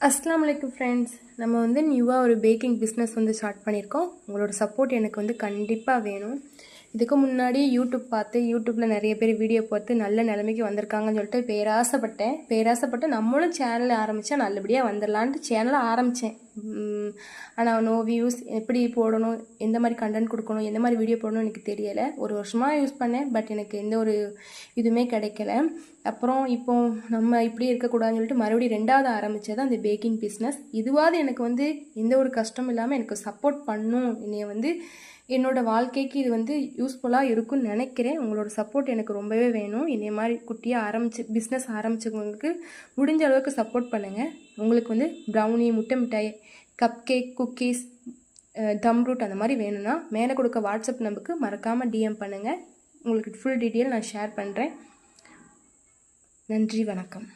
அஸ்ஸலாமு அலைக்கும் ஃப்ரெண்ட்ஸ். நம்ம வந்து நியூவாக ஒரு பேக்கிங் பிஸ்னஸ் வந்து ஸ்டார்ட் பண்ணியிருக்கோம். உங்களோட சப்போர்ட் எனக்கு வந்து கண்டிப்பாக வேணும். இதுக்கு முன்னாடி யூடியூப் பார்த்து யூடியூப்பில் நிறைய பேர் வீடியோ பார்த்து நல்ல நிலைமைக்கு வந்திருக்காங்கன்னு சொல்லிட்டு பேராசைப்பட்டு நம்மளும் சேனல் ஆரம்பித்தா நல்லபடியாக வந்துடலான்ட்டு சேனலை ஆரம்பித்தேன். ஆனால் நோ வியூஸ், எப்படி போடணும், எந்த மாதிரி கண்டென்ட் கொடுக்கணும், எந்த மாதிரி வீடியோ போடணும் எனக்கு தெரியலை. ஒரு வருஷமாக யூஸ் பண்ணேன், பட் எனக்கு எந்த ஒரு இதுவுமே கிடைக்கல. அப்புறம் இப்போ நம்ம இப்படி இருக்கக்கூடாதுன்னு சொல்லிட்டு மறுபடியும் ரெண்டாவது ஆரம்பித்தது அந்த பேக்கிங் பிஸ்னஸ். இதுவாது எனக்கு வந்து எந்த ஒரு கஷ்டமும் இல்லாமல் எனக்கு சப்போர்ட் பண்ணும், என்னைய வந்து என்னோடய வாழ்க்கைக்கு இது வந்து யூஸ்ஃபுல்லாக இருக்கும்னு நினைக்கிறேன். உங்களோட சப்போர்ட் எனக்கு ரொம்பவே வேணும். என்னைய மாதிரி குட்டியாக பிஸ்னஸ் ஆரம்பித்தவங்களுக்கு முடிஞ்ச அளவுக்கு சப்போர்ட் பண்ணுங்கள். உங்களுக்கு வந்து ப்ரௌனி, முட்டை மிட்டாய், கப் கேக், குக்கீஸ், தம் ரூட் அந்த மாதிரி வேணும்னா மேலே கொடுக்க வாட்ஸ்அப் நம்பருக்கு மறக்காமல் டிஎம் பண்ணுங்கள். உங்களுக்கு ஃபுல் டீட்டெயில் நான் ஷேர் பண்ணுறேன். நன்றி, வணக்கம்.